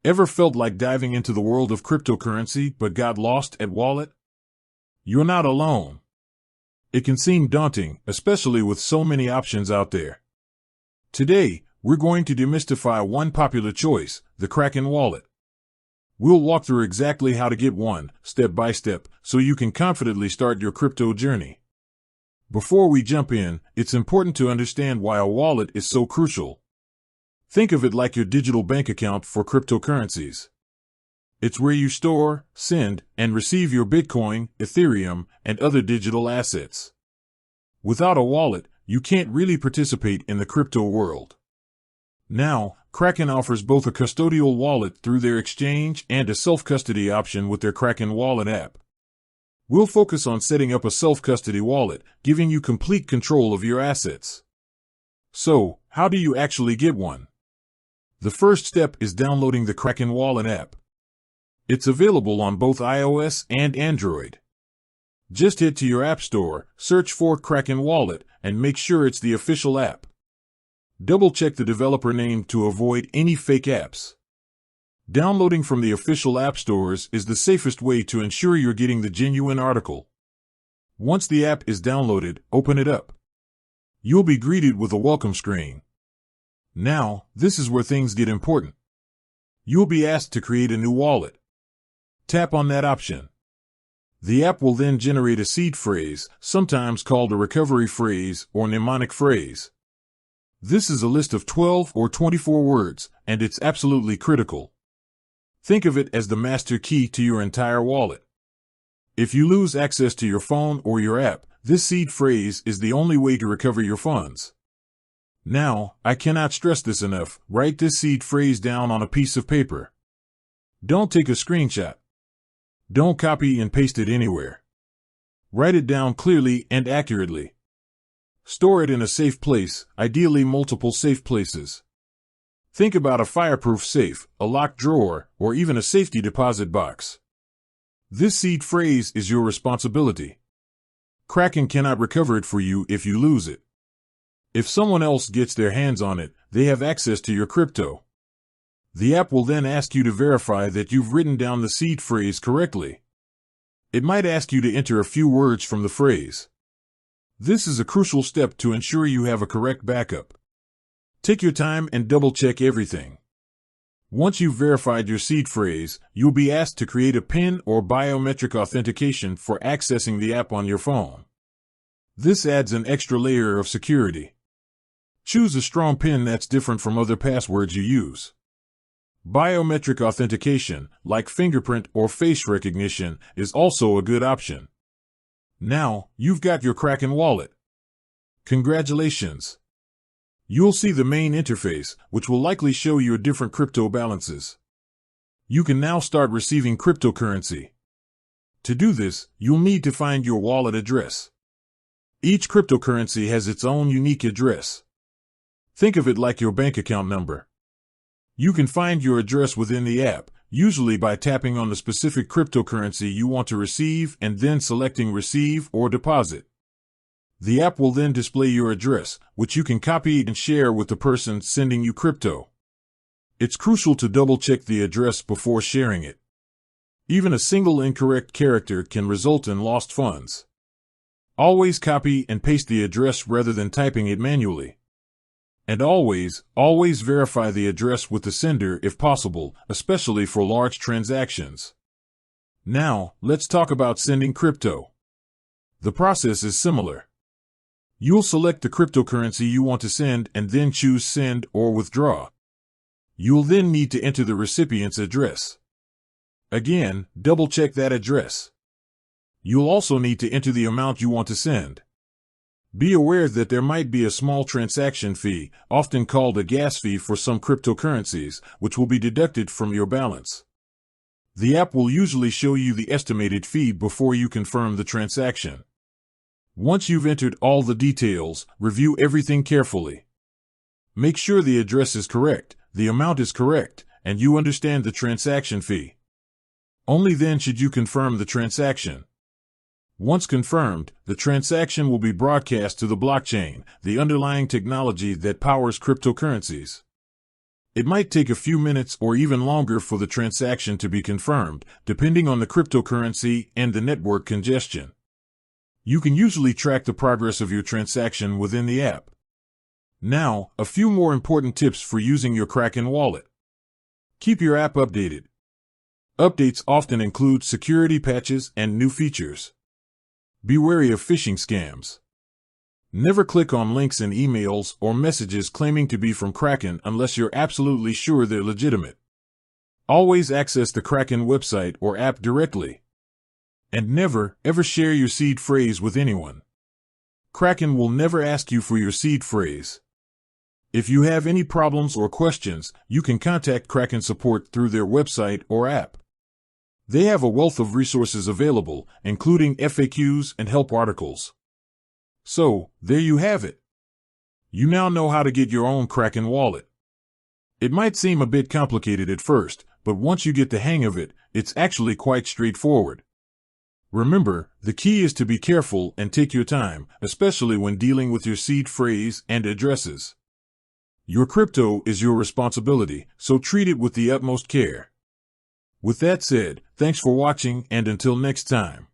Ever felt like diving into the world of cryptocurrency but got lost at wallet? You're not alone. It can seem daunting, especially with so many options out there. Today, we're going to demystify one popular choice, the Kraken wallet. We'll walk through exactly how to get one, step by step, so you can confidently start your crypto journey. Before we jump in, it's important to understand why a wallet is so crucial. Think of it like your digital bank account for cryptocurrencies. It's where you store, send, and receive your Bitcoin, Ethereum, and other digital assets. Without a wallet, you can't really participate in the crypto world. Now, Kraken offers both a custodial wallet through their exchange and a self-custody option with their Kraken Wallet app. We'll focus on setting up a self-custody wallet, giving you complete control of your assets. So, how do you actually get one? The first step is downloading the Kraken Wallet app. It's available on both iOS and Android. Just head to your app store, search for Kraken Wallet, and make sure it's the official app. Double-check the developer name to avoid any fake apps. Downloading from the official app stores is the safest way to ensure you're getting the genuine article. Once the app is downloaded, open it up. You'll be greeted with a welcome screen. Now, this is where things get important. You'll be asked to create a new wallet. Tap on that option. The app will then generate a seed phrase, sometimes called a recovery phrase or mnemonic phrase. This is a list of 12 or 24 words, and it's absolutely critical. Think of it as the master key to your entire wallet. If you lose access to your phone or your app, this seed phrase is the only way to recover your funds. Now, I cannot stress this enough, write this seed phrase down on a piece of paper. Don't take a screenshot. Don't copy and paste it anywhere. Write it down clearly and accurately. Store it in a safe place, ideally multiple safe places. Think about a fireproof safe, a locked drawer, or even a safety deposit box. This seed phrase is your responsibility. Kraken cannot recover it for you if you lose it. If someone else gets their hands on it, they have access to your crypto. The app will then ask you to verify that you've written down the seed phrase correctly. It might ask you to enter a few words from the phrase. This is a crucial step to ensure you have a correct backup. Take your time and double-check everything. Once you've verified your seed phrase, you'll be asked to create a PIN or biometric authentication for accessing the app on your phone. This adds an extra layer of security. Choose a strong PIN that's different from other passwords you use. Biometric authentication, like fingerprint or face recognition, is also a good option. Now, you've got your Kraken wallet. Congratulations! You'll see the main interface, which will likely show your different crypto balances. You can now start receiving cryptocurrency. To do this, you'll need to find your wallet address. Each cryptocurrency has its own unique address. Think of it like your bank account number. You can find your address within the app, usually by tapping on the specific cryptocurrency you want to receive and then selecting Receive or Deposit. The app will then display your address, which you can copy and share with the person sending you crypto. It's crucial to double-check the address before sharing it. Even a single incorrect character can result in lost funds. Always copy and paste the address rather than typing it manually. And always verify the address with the sender if possible, especially for large transactions. Now, let's talk about sending crypto. The process is similar. You'll select the cryptocurrency you want to send and then choose Send or Withdraw. You'll then need to enter the recipient's address. Again, double-check that address. You'll also need to enter the amount you want to send. Be aware that there might be a small transaction fee, often called a gas fee for some cryptocurrencies, which will be deducted from your balance. The app will usually show you the estimated fee before you confirm the transaction. Once you've entered all the details, review everything carefully. Make sure the address is correct, the amount is correct, and you understand the transaction fee. Only then should you confirm the transaction. Once confirmed, the transaction will be broadcast to the blockchain, the underlying technology that powers cryptocurrencies. It might take a few minutes or even longer for the transaction to be confirmed, depending on the cryptocurrency and the network congestion. You can usually track the progress of your transaction within the app. Now, a few more important tips for using your Kraken wallet. Keep your app updated. Updates often include security patches and new features. Be wary of phishing scams. Never click on links in emails or messages claiming to be from Kraken unless you're absolutely sure they're legitimate. Always access the Kraken website or app directly. And never, ever share your seed phrase with anyone. Kraken will never ask you for your seed phrase. If you have any problems or questions, you can contact Kraken support through their website or app. They have a wealth of resources available, including FAQs and help articles. So, there you have it. You now know how to get your own Kraken wallet. It might seem a bit complicated at first, but once you get the hang of it, it's actually quite straightforward. Remember, the key is to be careful and take your time, especially when dealing with your seed phrase and addresses. Your crypto is your responsibility, so treat it with the utmost care. With that said, thanks for watching, and until next time.